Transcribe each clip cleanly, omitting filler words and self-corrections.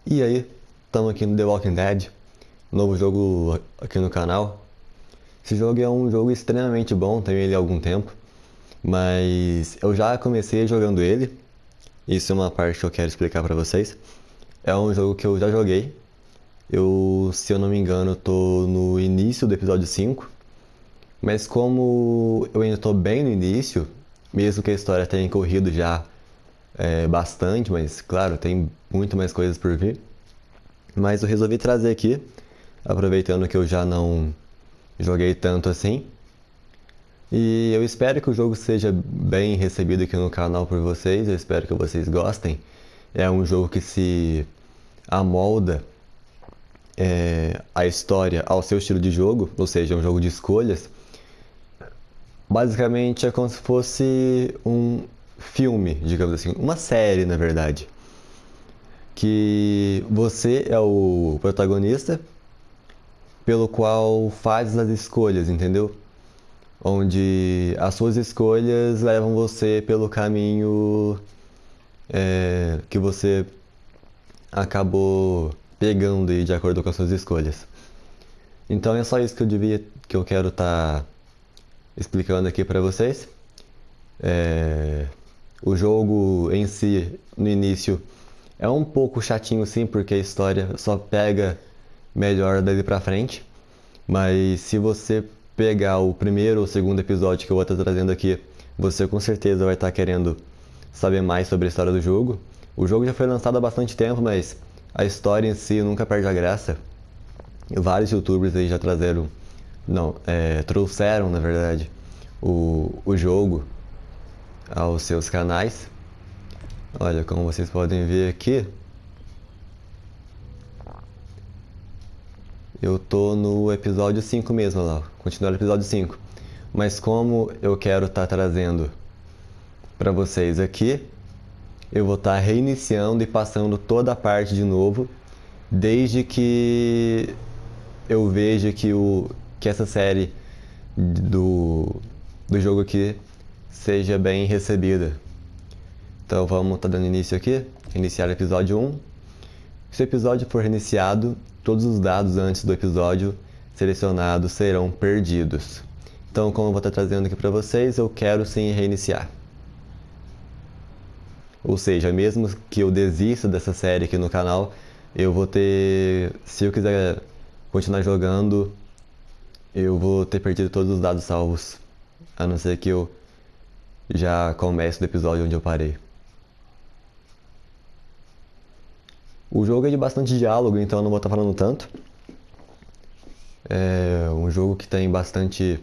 E aí, estamos aqui no The Walking Dead, novo jogo aqui no canal. Esse jogo é um jogo extremamente bom, tenho ele há algum tempo, mas eu já comecei jogando ele. Isso é uma parte que eu quero explicar pra vocês. É um jogo que eu já joguei. Se eu não me engano, tô no início do episódio 5, mas como eu ainda tô bem no início, mesmo que a história tenha corrido já bastante, mas claro, tem muito mais coisas por vir. Mas eu resolvi trazer aqui, aproveitando que eu já não joguei tanto assim. E eu espero que o jogo seja bem recebido aqui no canal por vocês, eu espero que vocês gostem. É um jogo que se amolda a história ao seu estilo de jogo, ou seja, é um jogo de escolhas. Basicamente é como se fosse um filme, digamos assim, uma série na verdade. Que você é o protagonista, pelo qual faz as escolhas, entendeu? Onde as suas escolhas levam você pelo caminho que você acabou pegando aí de acordo com as suas escolhas. Então é só isso que eu quero estar explicando aqui para vocês. O jogo em si, no início, é um pouco chatinho sim, porque a história só pega melhor dali pra frente. Mas se você pegar o primeiro ou segundo episódio que eu vou estar trazendo aqui, você com certeza vai estar querendo saber mais sobre a história do jogo. O jogo já foi lançado há bastante tempo, mas a história em si nunca perde a graça. Vários youtubers aí já trazeram, não, trouxeram na verdade o jogo aos seus canais. Olha, como vocês podem ver aqui, eu tô no episódio 5 mesmo lá, continuar no episódio 5. Mas como eu quero estar trazendo para vocês aqui, eu vou estar reiniciando e passando toda a parte de novo, desde que eu veja que essa série do, do jogo aqui seja bem recebida. Então vamos estar dando início aqui, iniciar o episódio 1. Se o episódio for reiniciado, todos os dados antes do episódio selecionados serão perdidos. Então, como eu vou estar trazendo aqui para vocês, eu quero sim reiniciar. Ou seja, mesmo que eu desista dessa série aqui no canal, eu vou ter... Se eu quiser continuar jogando, eu vou ter perdido todos os dados salvos. A não ser que eu já comece do episódio onde eu parei. O jogo é de bastante diálogo, então eu não vou estar falando tanto. É um jogo que tem bastante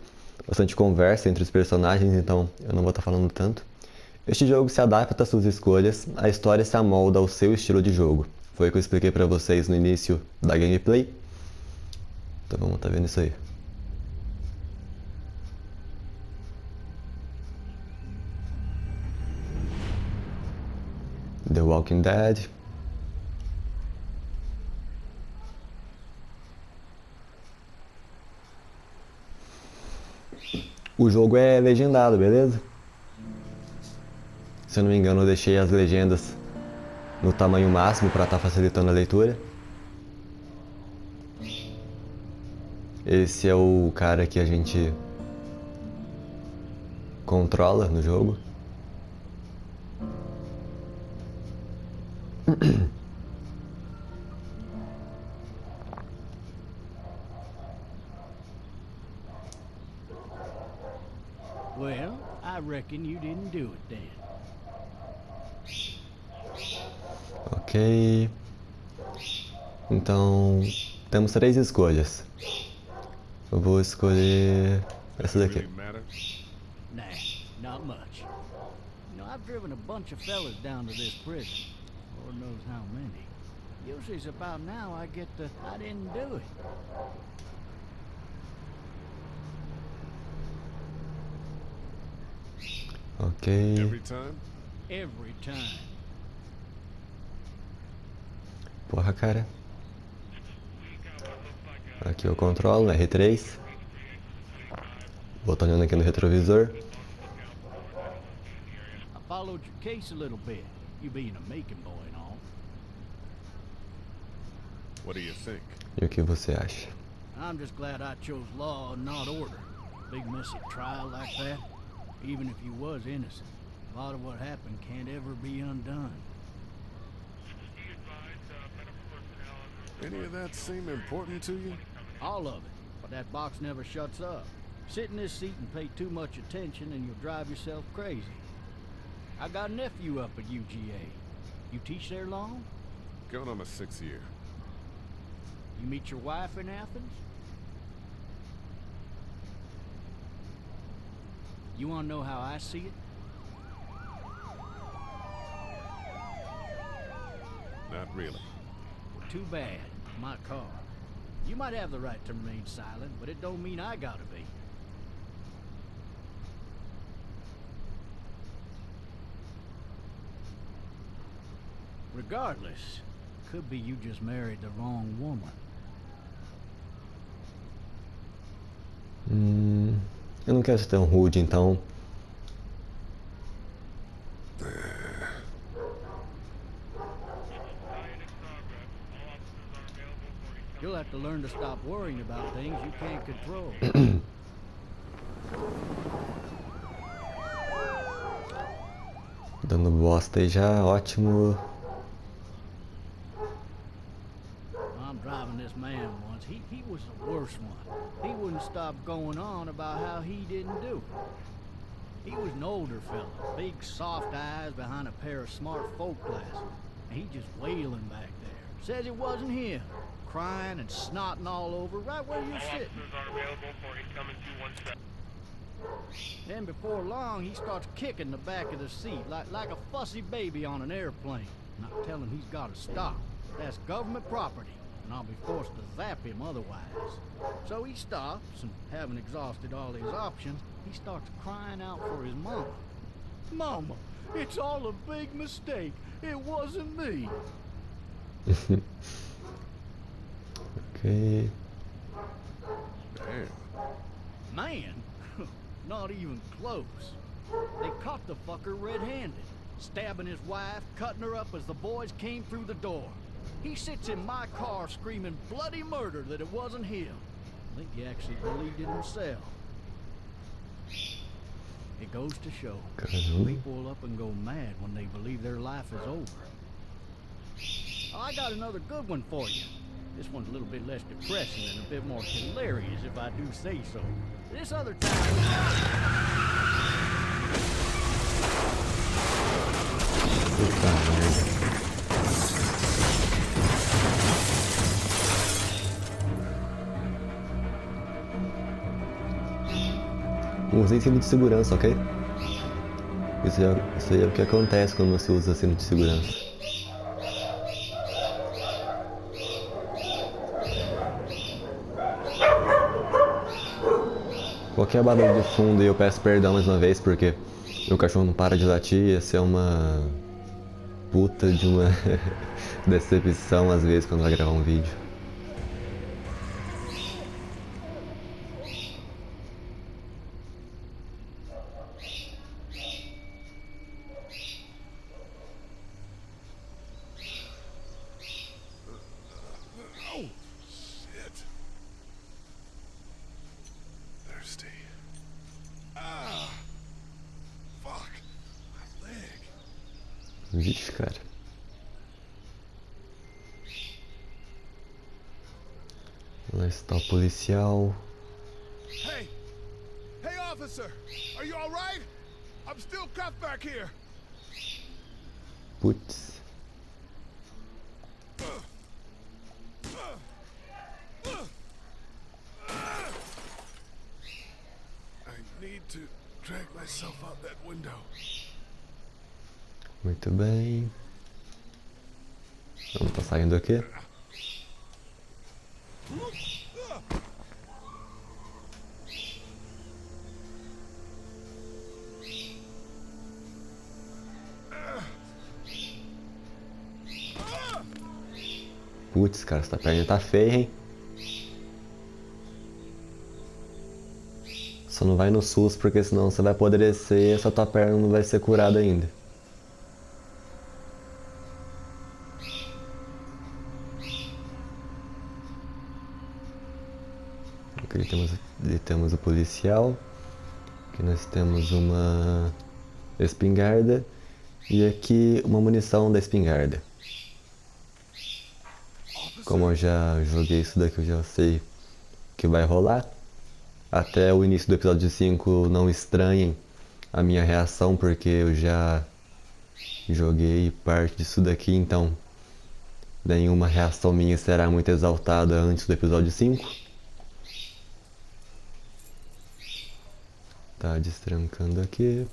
conversa entre os personagens, então eu não vou estar falando tanto. Este jogo se adapta às suas escolhas, a história se amolda ao seu estilo de jogo. Foi o que eu expliquei pra vocês no início da gameplay. Então vamos estar vendo isso aí. The Walking Dead. O jogo é legendado, beleza? Se eu não me engano, eu deixei as legendas no tamanho máximo para estar facilitando a leitura. Esse é o cara que a gente controla no jogo. Well, I reckon you didn't do it then. Ok. Então, temos 3 escolhas. Eu vou escolher essa daqui. Nah, not much. You know, I've driven a bunch of fellas down to this prison. Lord knows how many. Usually it's about now I get the I didn't do it. Ok. Every time? Every time. Porra, cara. Aqui eu controlo, R3. Botonando aqui no retrovisor. I followed your case a little bit, you being a Macon boy and all. What do you think? E o que você acha? I'm just glad I chose law and not order. Big messy trial like that, even if you was innocent, a lot of what happened can't ever be undone. Any of that seem important to you? All of it, but that box never shuts up. Sit in this seat and pay too much attention and you'll drive yourself crazy. I got a nephew up at UGA. You teach there long? Going on my 6th year. You meet your wife in Athens? You want to know how I see it? Not really. Too bad. My car. You might have the right to remain silent, but it don't mean I gotta be. Regardless, could be you just married the wrong woman. Eu não quero ser tão rude, então. You'll have to learn to stop worrying about things you can't control. Dando bosta aí já, ótimo. I'm driving this man once. He was the worst one. He wouldn't stop going on about how he didn't do it. He was an older fella, big soft eyes behind a pair of smart folk glasses. And he just wailing back there. Says it wasn't him. Crying and snotting all over right where you're sitting. Then before long, he starts kicking the back of the seat like a fussy baby on an airplane. And I tell him he's got to stop. That's government property, and I'll be forced to zap him otherwise. So he stops, and having exhausted all his options, he starts crying out for his mama. Mama, it's all a big mistake. It wasn't me. Ok. Damn. Man, not even close. They caught the fucker red-handed, stabbing his wife, cutting her up as the boys came through the door. He sits in my car screaming bloody murder that it wasn't him. I think he actually believed it himself. It goes to show, people will up and go mad when they believe their life is over. Oh, I got another good one for you. This one's a little bit less depressing and a bit more hilarious, if I do say so. This other time... Puta merda. Usei cinto de segurança, ok? Isso aí é o que acontece quando você usa cinto de segurança. Qualquer barulho de fundo e eu peço perdão mais uma vez porque meu cachorro não para de latir, ia ser uma puta de uma decepção às vezes quando vai gravar um vídeo. Oh, shit. Thirsty. Ah, fuck. My leg. Vixe, cara. Lá está o policial. Hey! Hey, officer! Are you alright? I'm still cuffed back here. Putz. I need to drag myself out that window. Muito bem. Vamos tá saindo aqui. Putz, cara, essa perna tá feia, hein? Só não vai no SUS, porque senão você vai apodrecer e essa tua perna não vai ser curada ainda. Ali temos o policial. Aqui nós temos uma espingarda. E aqui uma munição da espingarda. Como eu já joguei isso daqui, eu já sei que vai rolar. Até o início do episódio 5, não estranhem a minha reação, porque eu já joguei parte disso daqui, então nenhuma reação minha será muito exaltada antes do episódio 5. Tá destrancando aqui.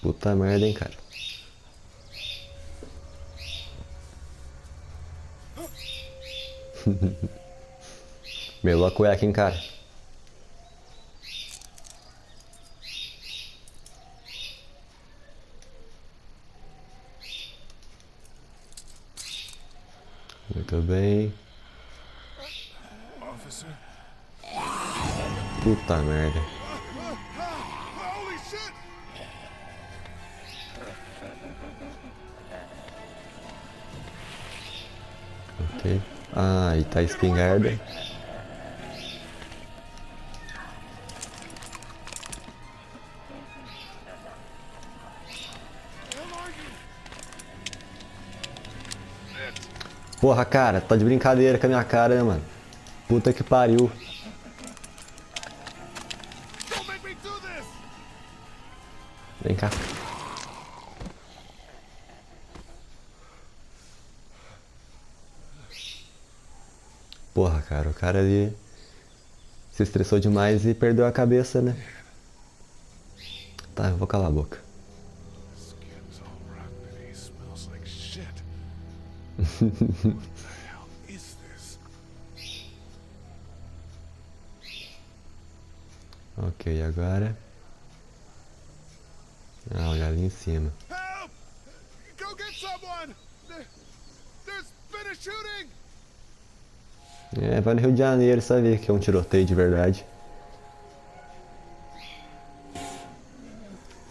Puta merda, hein, cara. Melou a cueca, hein, cara. Muito bem. Officer. Puta merda. Holy shit! Ok. Ah, e tá a espingarda. Porra, cara, tá de brincadeira com a minha cara, né, mano? Puta que pariu. Don't make me do this! Vem cá. Porra, cara, o cara ali se estressou demais e perdeu a cabeça, né? Tá, eu vou calar a boca. Skin's all rotten and he smells like shit. What the hell is this? Ok, agora... Ah, olha ali em cima. Help! Go get someone! There's been a shooting! É, vai no Rio de Janeiro, sabe que é um tiroteio de verdade.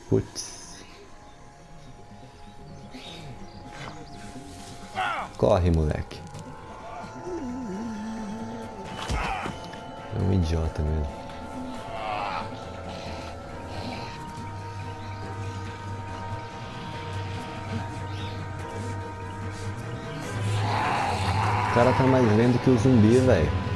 Putz. Corre, moleque. É um idiota mesmo. O cara tá mais lento que o zumbi, velho.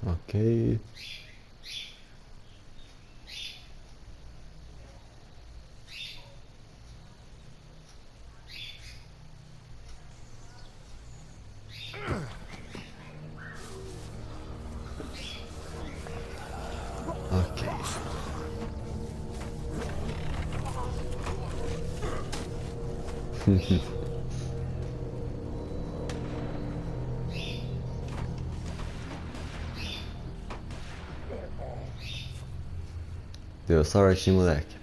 Ok. Ok. Deu sorte, moleque.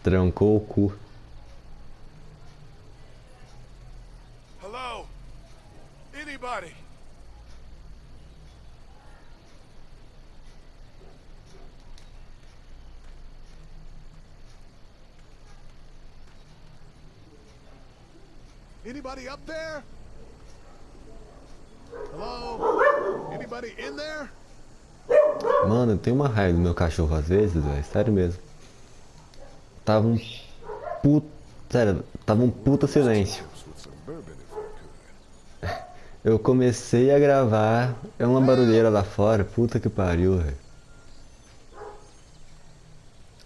Trancou o cu. Hello? Anybody? Anybody up there? Hello? Anybody in there? Mano, eu tenho uma raiva do meu cachorro às vezes, velho. Sério mesmo. Tava um puta... Sério, tava um puta silêncio. Eu comecei a gravar, é uma barulheira lá fora, puta que pariu, velho.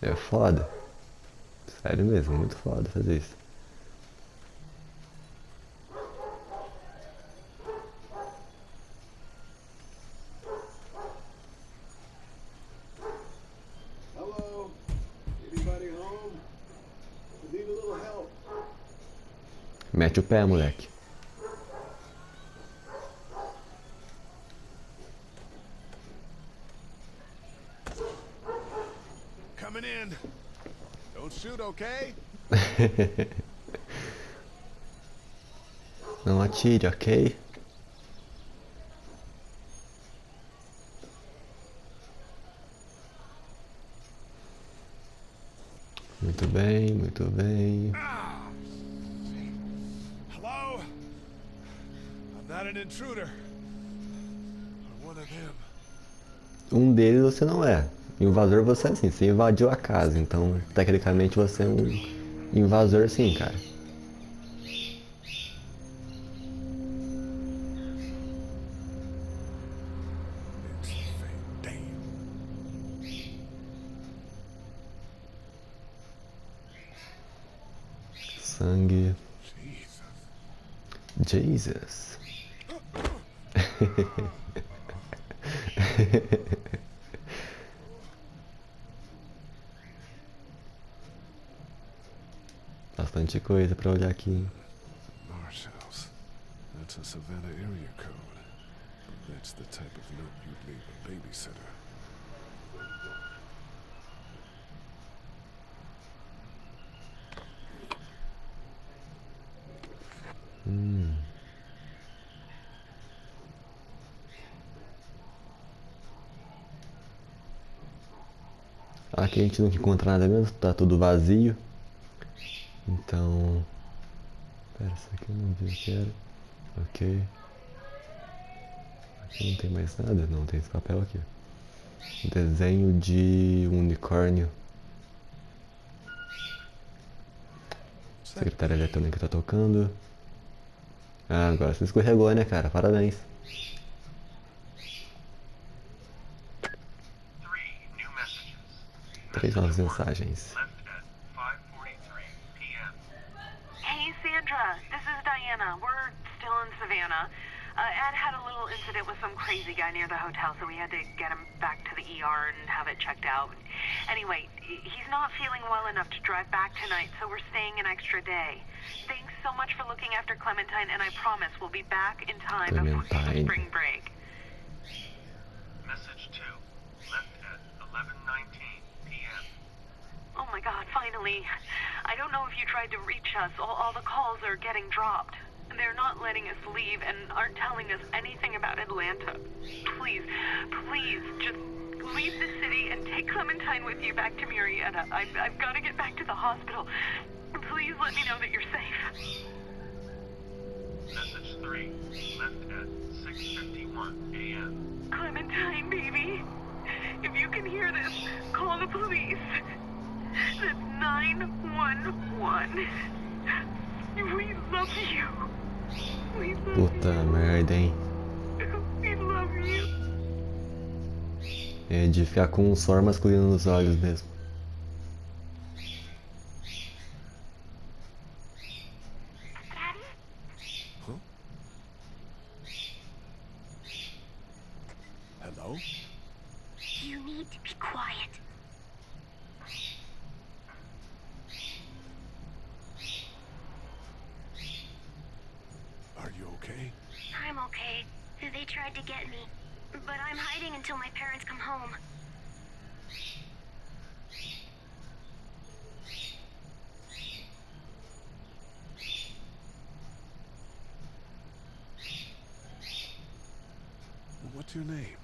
É foda. Sério mesmo, muito foda fazer isso. Hello? Anybody home? I need a little help. Mete o pé, moleque. coming in. Don't shoot, okay? Não atire, ok? Muito bem, muito bem. Hello? I'm not an intruder. I'm one of them. Um deles você não é. Invasor você é sim, você invadiu a casa, então tecnicamente você é um invasor sim, cara. It's fake. Damn. Sangue. Jesus. Jesus. Bastante coisa pra olhar aqui, hein? Marshals. That's a Savannah area code. That's the type of note you'd leave a babysitter. Aqui a gente não encontra nada mesmo, tá tudo vazio. Então... Pera, isso aqui eu não vi o que era. Ok. Aqui não tem mais nada? Não, tem esse papel aqui. Desenho de unicórnio. Secretária eletrônica tá tocando. Ah, agora você escorregou, né, cara? Parabéns. Três novas mensagens. Hey, Sandra, this is Diana. We're still in Savannah. Ed had a little incident with some crazy guy near the hotel, so we had to get him back to the ER and have it checked out. Anyway, he's not feeling well enough to drive back tonight, so we're staying an extra day. Thanks so much for looking after Clementine, and I promise we'll be back in time before spring break. Message 2, left at 11:19 p.m. Oh my god, finally. I don't know if you tried to reach us. All the calls are getting dropped. They're not letting us leave and aren't telling us anything about Atlanta. Please, please, just leave the city and take Clementine with you back to Murrieta. I've got to get back to the hospital. Please let me know that you're safe. Message 3, left at 6:51 a.m. Clementine, baby. If you can hear this, call the police. That's 911. We love you. We love Puta merda, hein? you. We love you. É de ficar com um suor masculino nos olhos mesmo. Huh? Hello? You need to be quiet. Are you okay? I'm okay. They tried to get me, but I'm hiding until my parents come home. What's your name?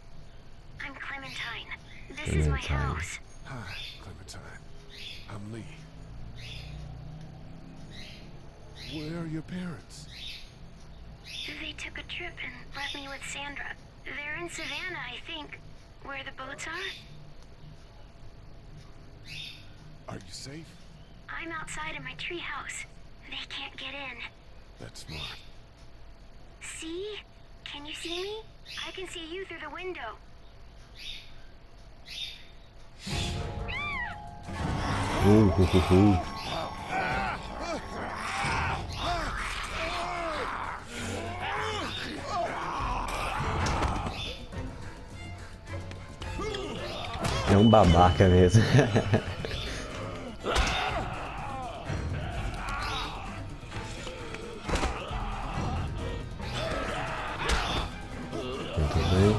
I'm Clementine. This is my Clementine. house. Hi, Clementine. I'm Lee. Where are your parents? They took a trip and left me with Sandra. They're in Savannah, I think. Where the boats are? Are you safe? I'm outside in my treehouse. They can't get in. That's smart. See? Can you see me? I can see you through the window. É um babaca mesmo. Muito bem.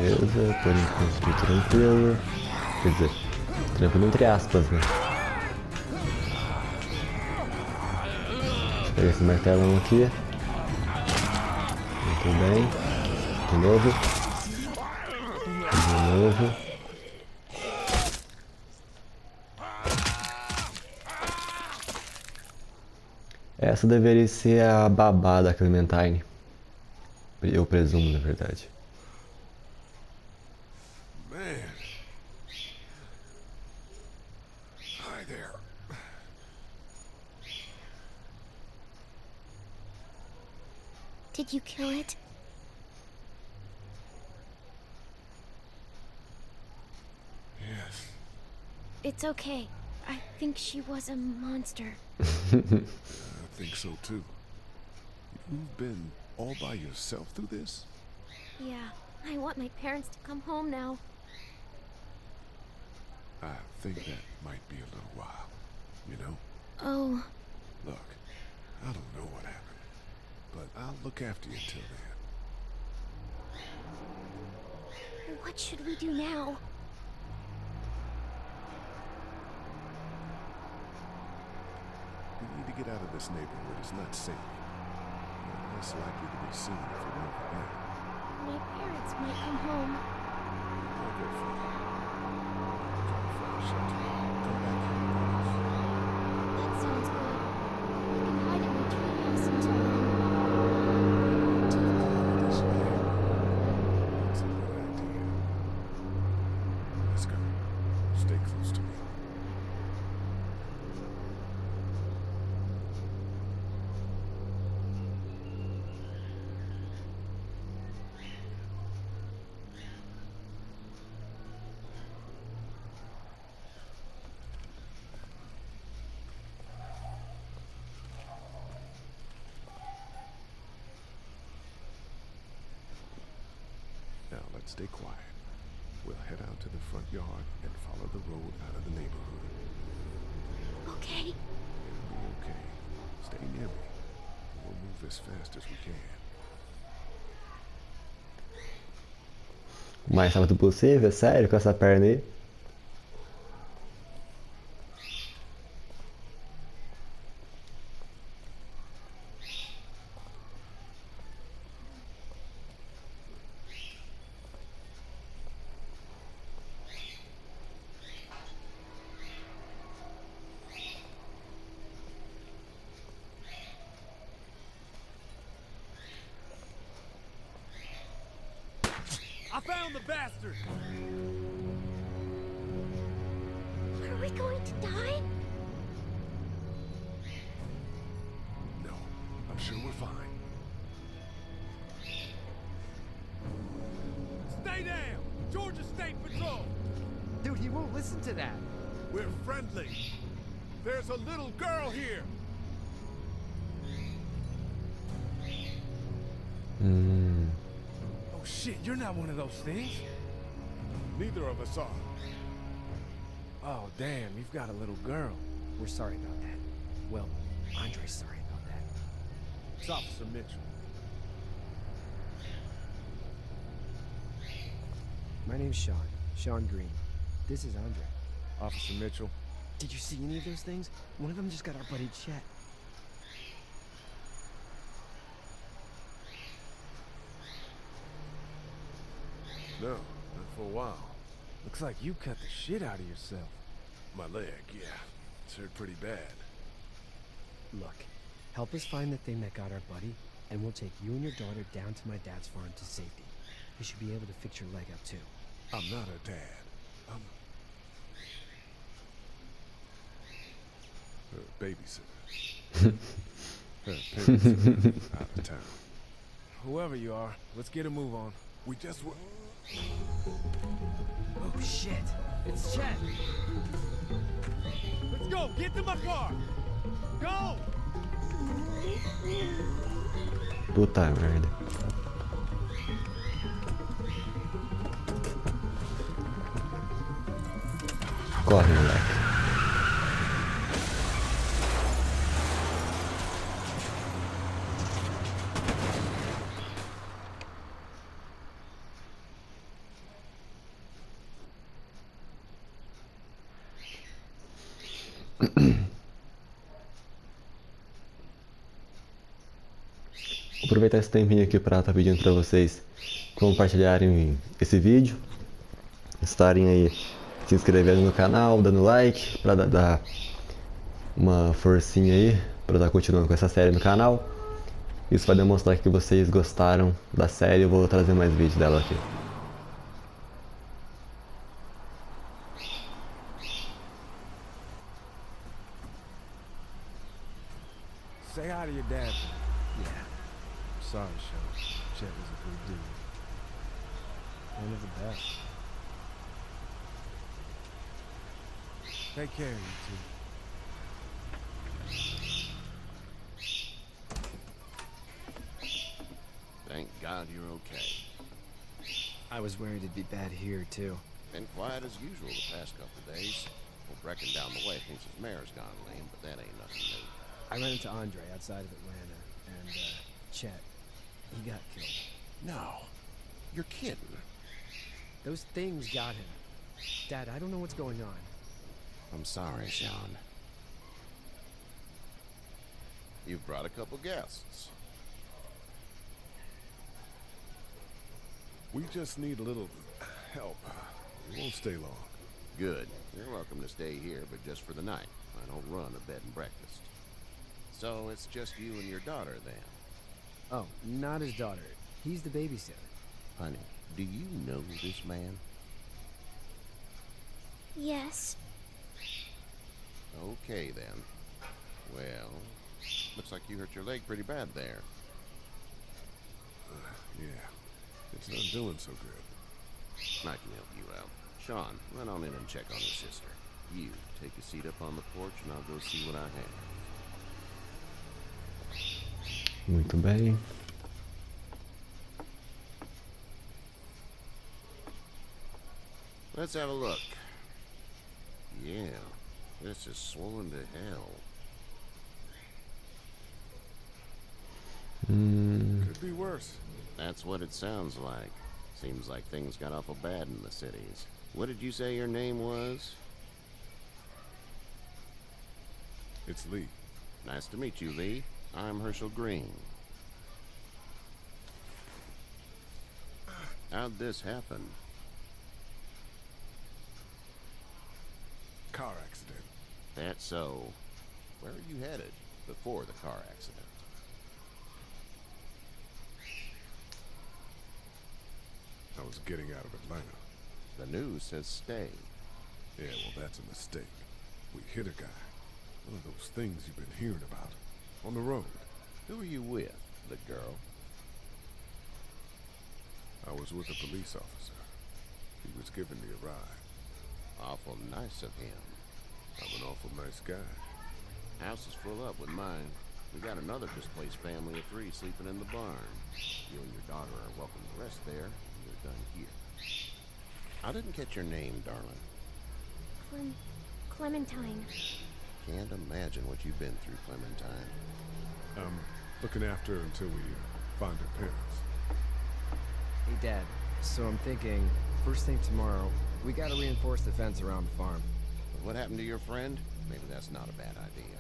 Beleza, por enquanto tudo tranquilo. Quer dizer, tranquilo entre aspas, né? Deixa eu pegar esse martelão aqui. Muito bem. De novo. De novo. Essa deveria ser a babá da Clementine. Eu presumo, na verdade. Man. Hi there. Did you kill it? Yes. It's okay. I think she was a monster. I think so too. You've been all by yourself through this? Yeah, I want my parents to come home now. I think that might be a little while, you know? Oh, Look, I don't know what happened, but I'll look after you until then. what should we do now? We need to get out of this neighborhood. It's not safe. You're less likely to be seen if you move at night. My parents might come home. I'll go for you. Try to find shelter. Come back here with us. That sounds good. We can hide in the treehouse until then. This way. That's a good idea. Let's go. Stay close to me. Now let's stay quiet. We'll head out to the front yard and follow the road out of the neighborhood. Okay. It'll be okay. Stay near me. We'll move as fast as we can. O mais rápido possível, sério, com essa perna aí. I found the bastard! Are we going to die? No, I'm sure we're fine. Stay down! Georgia State Patrol! Dude, he won't listen to that. We're friendly. There's a little girl here. Oh shit, you're not one of those things? Neither of us are. Oh damn, you've got a little girl. We're sorry about that. Well, Andre's sorry about that. It's Officer Mitchell. My name's Sean. Sean Green. This is Andre. Officer Mitchell. Did you see any of those things? One of them just got our buddy Chet. No, not for a while. Looks like you cut the shit out of yourself. My leg, yeah. It's hurt pretty bad. Look, help us find the thing that got our buddy, and we'll take you and your daughter down to my dad's farm to safety. You should be able to fix your leg up too. I'm not her dad. I'm her babysitter. Her babysitter out of town. Whoever you are, let's get a move on. We just were. Oh shit! It's Chet! Let's go! Get to my car! Go! Puta merda. Corre, moleque. aproveitar esse tempinho aqui para estar pedindo para vocês compartilharem esse vídeo, estarem aí se inscrevendo no canal, dando like, para dar uma forcinha aí, para estar continuando com essa série no canal. Isso vai demonstrar que vocês gostaram da série, eu vou trazer mais vídeos dela aqui. Say hi to your dad. Yeah. Sorry, Sean. Chet was a good dude. One of the best. Take care of you two. Thank God you're okay. I was worried it'd be bad here, too. Been quiet as usual the past couple of days. Well, Brecken down the way thinks his mare's gone lame, but that ain't nothing new. I ran into Andre outside of Atlanta, and, Chet, he got killed. No. You're kidding. Those things got him. Dad, I don't know what's going on. I'm sorry, Sean. You've brought a couple guests. We just need a little help. We won't stay long. Good. You're welcome to stay here, but just for the night. I don't run a bed and breakfast. So it's just you and your daughter, then? Oh, not his daughter. He's the babysitter. Honey, do you know this man? Yes. Okay, then. Well, looks like you hurt your leg pretty bad there. Yeah. It's not doing so good. I can help you out. Sean, run on in and check on your sister. You, take a seat up on the porch and I'll go see what I have. Muito bem. Let's have a look. Yeah, this is swollen to hell. Could be worse. That's what it sounds like. Seems like things got awful bad in the cities. What did you say your name was? It's Lee. Nice to meet you, Lee. I'm Herschel Green. How'd this happen? Car accident. That's so. Where are you headed before the car accident? I was getting out of Atlanta. The news says stay. Yeah, well, that's a mistake. We hit a guy. One of those things you've been hearing about. On the road. Who are you with? The girl? I was with a police officer. He was giving me a ride. Awful nice of him. I'm an awful nice guy. House is full up with mine. We got another displaced family of 3 sleeping in the barn. You and your daughter are welcome to rest there. We're done here. I didn't catch your name, darling. Clementine. Can't imagine what you've been through, Clementine. I'm looking after her until we find her parents. Hey, Dad. So I'm thinking, first thing tomorrow, we gotta reinforce the fence around the farm. What happened to your friend? Maybe that's not a bad idea.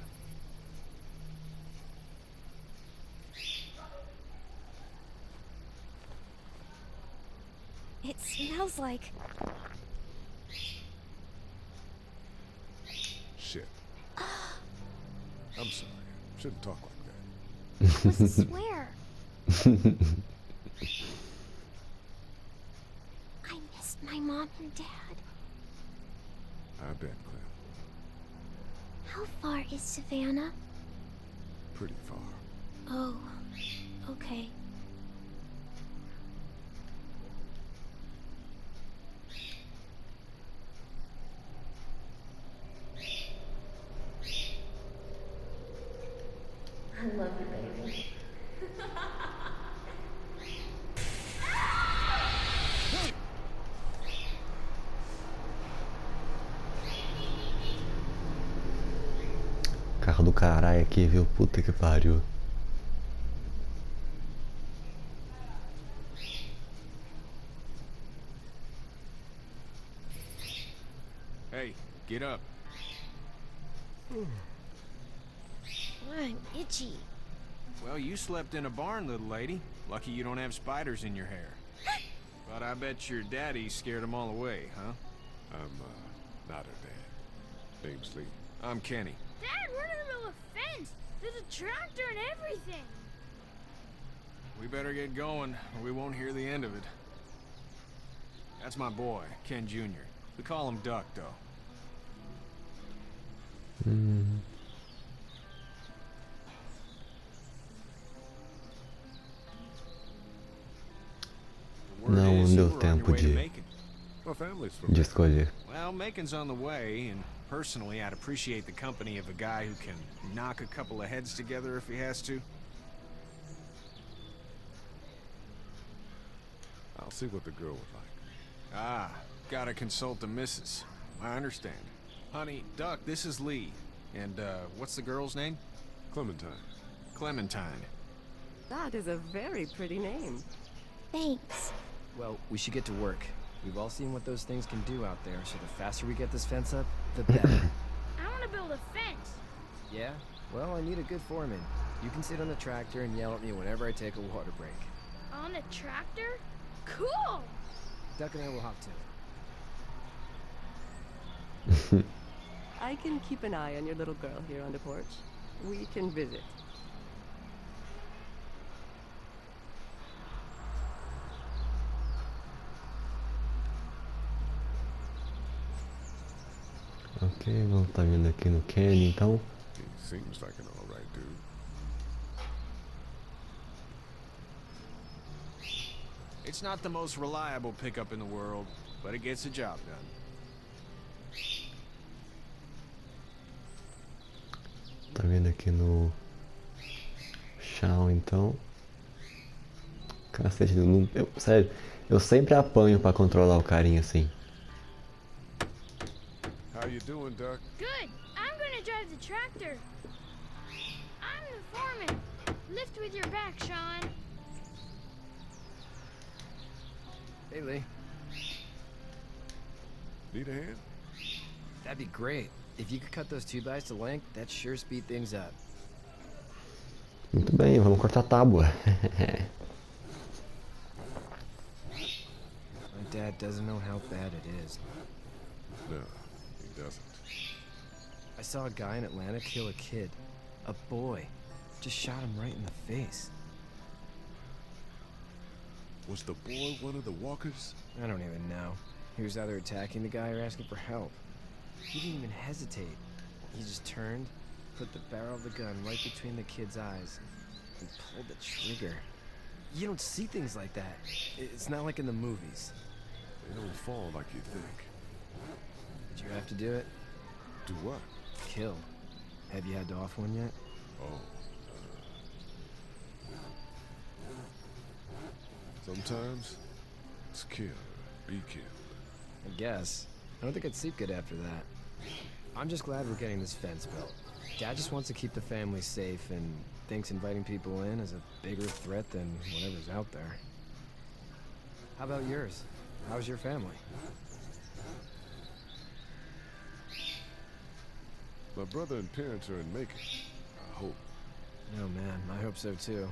It smells like... Shit. I'm sorry. Shouldn't talk like that. I was a swear. I missed my mom and dad. I bet, Clem. How far is Savannah? Pretty far. Oh, okay. I love you, baby. Carro do caralho aqui, viu? Puta que pariu. Hey, get up. I'm itchy. Well, you slept in a barn, little lady. Lucky you don't have spiders in your hair. But I bet your daddy scared them all away, huh? I'm, not her dad. Name's Lee. I'm Kenny. Dad, we're in the middle of a fence. There's a tractor and everything. We better get going, or we won't hear the end of it. That's my boy, Ken Jr. We call him Duck, though. Não deu tempo My family's from de escolher. Well, Macon's on the way, and personally, I'd appreciate the company of a guy who can knock a couple of heads together if he has to. I'll see what the girl would like. Ah, gotta consult the missus. I understand. Honey, Duck, this is Lee. And, what's the girl's name? Clementine. Clementine. That is a very pretty name. Thanks. Well, we should get to work. We've all seen what those things can do out there, so the faster we get this fence up, the better. I want to build a fence. Yeah? Well, I need a good foreman. You can sit on the tractor and yell at me whenever I take a water break. On a tractor? Cool! Duck and I will hop to it. I can keep an eye on your little girl here on the porch. We can visit. Ok, vamos estar vindo aqui no Kenny então. He seems like an alright dude. It's not the most reliable pickup in the world, but it gets the job done. Tá vendo aqui no chão então. Cacete, sério, eu sempre apanho pra controlar o carinha assim. How you doing, Duck? Good. I'm gonna drive the tractor. I'm the foreman. Lift with your back, Sean. Hey, Lee. Need a hand? That'd be great. If you could cut those 2x to length, that'd sure speed things up. Muito bem, vamos cortar a tábua. My dad doesn't know how bad it is. No, he doesn't. I saw a guy in Atlanta kill a kid. A boy. Just shot him right in the face. Was the boy one of the walkers? I don't even know. He was either attacking the guy or asking for help. He didn't even hesitate. He just turned, put the barrel of the gun right between the kid's eyes, and pulled the trigger. You don't see things like that. It's not like in the movies. They don't fall like you think. Did you have to do it? Do what? Kill. Have you had to off one yet? Oh. Sometimes it's kill or be killed. I guess. I don't think I'd sleep good after that. I'm just glad we're getting this fence built. Dad just wants to keep the family safe and thinks inviting people in is a bigger threat than whatever's out there. How about yours? How's your family? My brother and parents are in Macon. I hope. Oh man, I hope so too.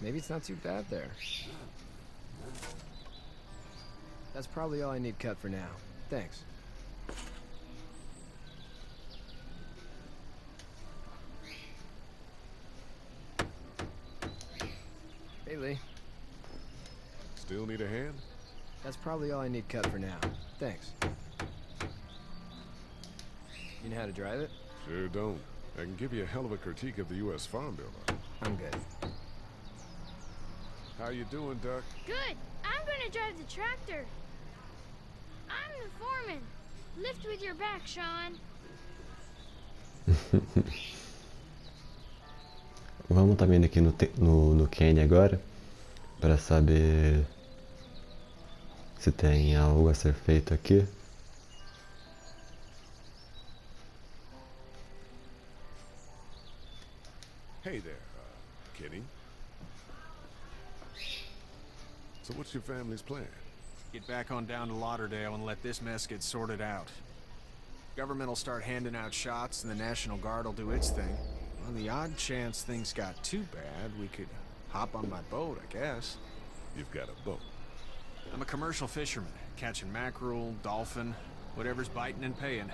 Maybe it's not too bad there. That's probably all I need cut for now. Thanks. Hey, Lee. Still need a hand? That's probably all I need cut for now. Thanks. You know how to drive it? Sure don't. I can give you a hell of a critique of the U.S. Farm Bill, though. I'm good. How you doing, Duck? Good. I'm gonna drive the tractor. I'm the foreman. Lift with your back, Sean. Vamos estar vendo aqui no Kenny agora para saber se tem algo a ser feito aqui. Hey there, Kenny. So what's your family's plan? Get back on down to Lauderdale and let this mess get sorted out. Government will start handing out shots and the National Guard will do its thing. On the odd chance things got too bad, we could hop on my boat, I guess. You've got a boat. I'm a commercial fisherman, catching mackerel, dolphin, whatever's biting and paying.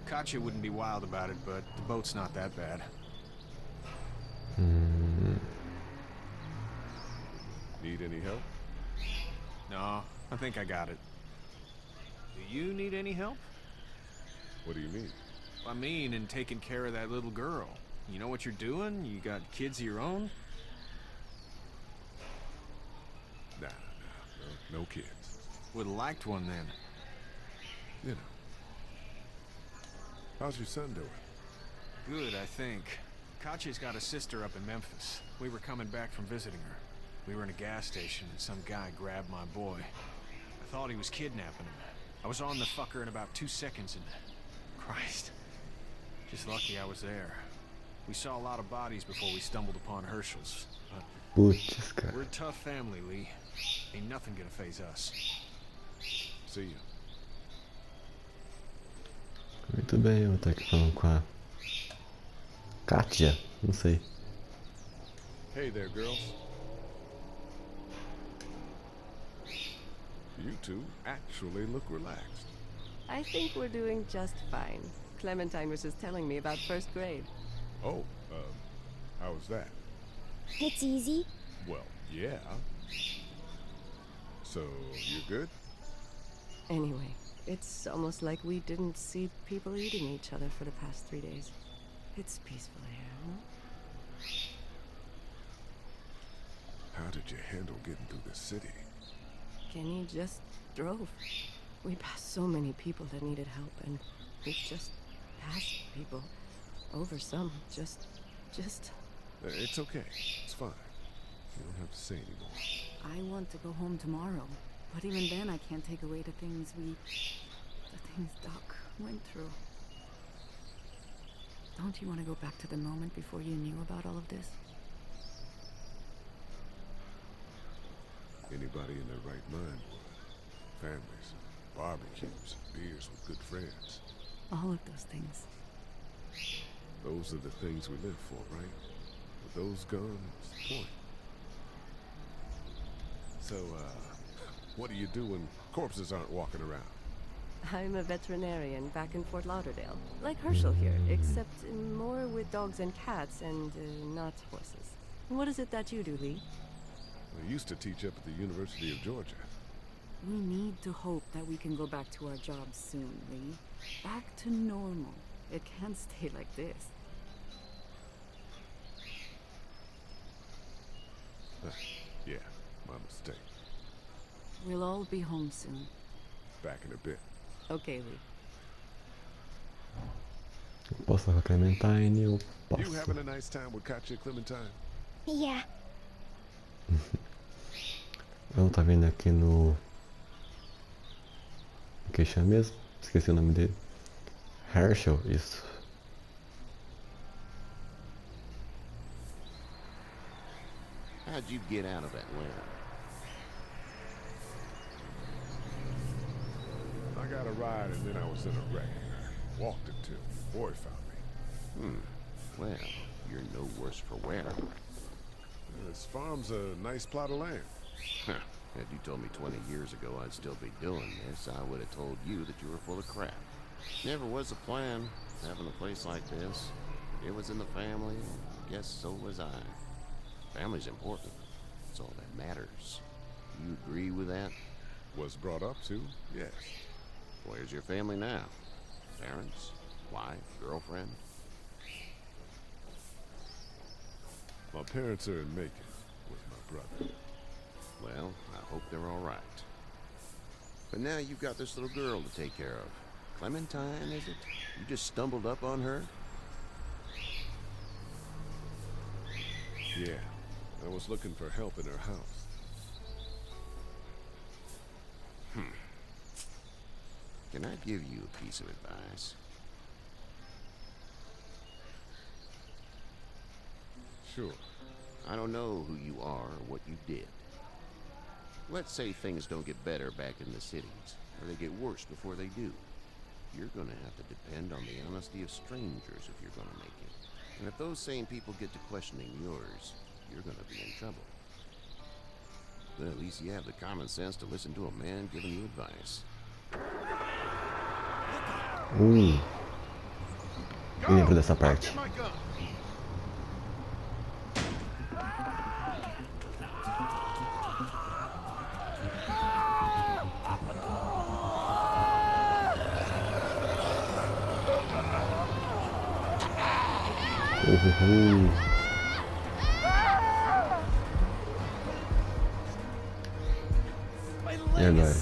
Katya wouldn't be wild about it, but the boat's not that bad. Need any help? No, I think I got it. Do you need any help? What do you mean? I mean, in taking care of that little girl. You know what you're doing? You got kids of your own? Nah, no kids. Would've liked one then. You know. How's your son doing? Good, I think. Katya's got a sister up in Memphis. We were coming back from visiting her. We were in a gas station and some guy grabbed my boy. I thought he was kidnapping him. I was on the fucker in about 2 seconds and... Christ. Just lucky I was there. We saw a lot of bodies before we stumbled upon Herschel's. But we're a tough family, Lee. Ain't nothing gonna faze us. See you. Muito bem, eu vou estar aqui falando com a Katya, não sei. Hey there, girls. You two actually look relaxed. I think we're doing just fine. Clementine was just telling me about first grade. Oh, how was that? It's easy. Well, yeah. So, you're good? Anyway, it's almost like we didn't see people eating each other for the past 3 days. It's peaceful here, no? How did you handle getting through the city? Kenny just drove. We passed so many people that needed help, and we just passed people. Over some, just... It's okay. It's fine. You don't have to say anymore. I want to go home tomorrow, but even then I can't take away the things Doc went through. Don't you want to go back to the moment before you knew about all of this? Anybody in their right mind would. Families, barbecues, beers with good friends. All of those things. Those are the things we live for, right? With those gone, what's the point? So, what do you do when corpses aren't walking around? I'm a veterinarian back in Fort Lauderdale. Like Herschel here, except more with dogs and cats and not horses. What is it that you do, Lee? I used to teach up at the University of Georgia. We need to hope that we can go back to our jobs soon, Lee. Back to normal. It can't stay like this. Yeah, my mistake. We'll all be home soon. Back in a bit. Okay, Lee. Posso falar com a Clementine, eu posso. You having a nice time with Katya, Clementine? Yeah. Vamos tá vendo aqui no... O que chama mesmo? Esqueci o nome dele. Herschel, isso. How'd you get out of Atlanta? I got a ride and then I was in a wreck. Walked until the boy found me. Well, you're no worse for wear. This farm's a nice plot of land. Had you told me 20 years ago I'd still be doing this, I would have told you that you were full of crap. Never was a plan, having a place like this. It was in the family, guess so was I. Family's important. It's all that matters. You agree with that? Was brought up to, yes. Where's your family now? Parents? Wife? Girlfriend? My parents are in Macon with my brother. Well, I hope they're all right. But now you've got this little girl to take care of. Clementine, is it? You just stumbled up on her? Yeah, I was looking for help in her house. Can I give you a piece of advice? Sure. I don't know who you are or what you did. Let's say things don't get better back in the cities, or they get worse before they do. You're gonna have to depend on the honesty of strangers if you're gonna make it. And if those same people get to questioning yours, you're gonna be in trouble. But at least you have the common sense to listen to a man giving you advice. Lembro dessa parte. E agora?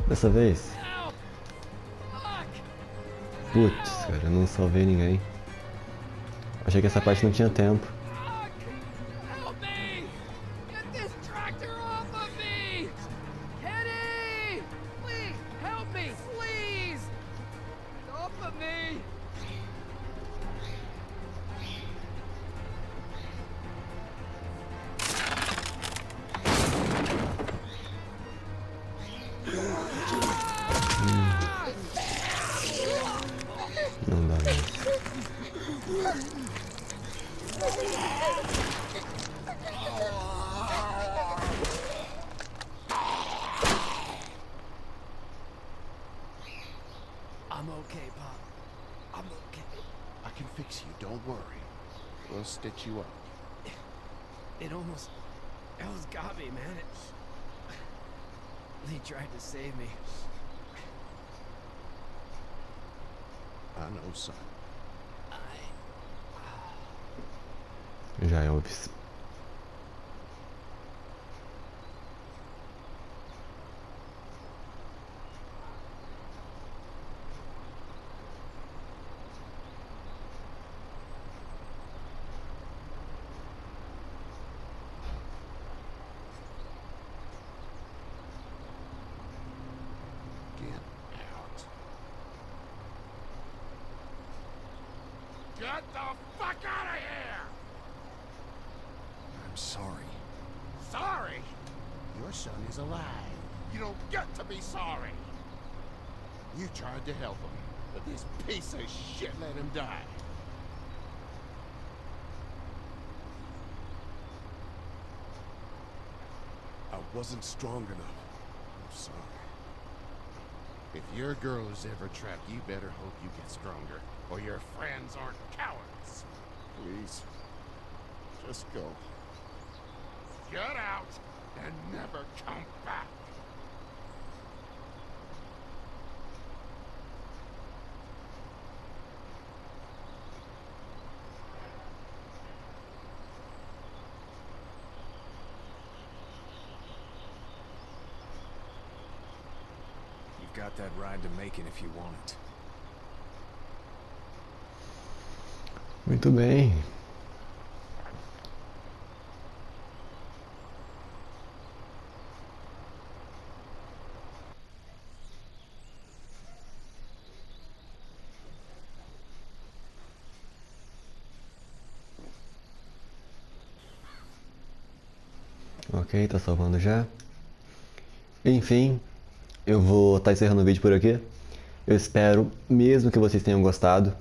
Dessa vez? Putz, cara, eu não salvei ninguém. Achei que essa parte não tinha tempo. Não dá mais. I'm okay, Pop. I'm okay. I can fix you, don't worry. We'll stitch you up. It almost got me, man. Lee tried to save me. I know, son. Já é Elvis. Get the fuck out of here! I'm sorry. Sorry? Your son is alive. You don't get to be sorry. You tried to help him, but this piece of shit let him die. I wasn't strong enough. I'm sorry. If your girl is ever trapped, you better hope you get stronger, or your friends aren't cowards. Please, just go. Get out and never come back. You've got that ride to Macon if you want it. Muito bem. Ok, tá salvando já. Enfim, eu vou estar encerrando o vídeo por aqui. Eu espero mesmo que vocês tenham gostado.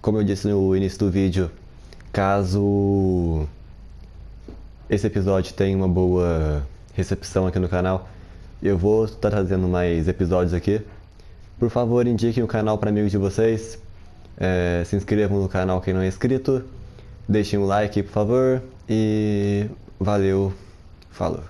Como eu disse no início do vídeo, caso esse episódio tenha uma boa recepção aqui no canal, eu vou estar trazendo mais episódios aqui. Por favor, indiquem o canal para amigos de vocês. Se inscrevam no canal quem não é inscrito. Deixem um like, por favor. E valeu. Falou.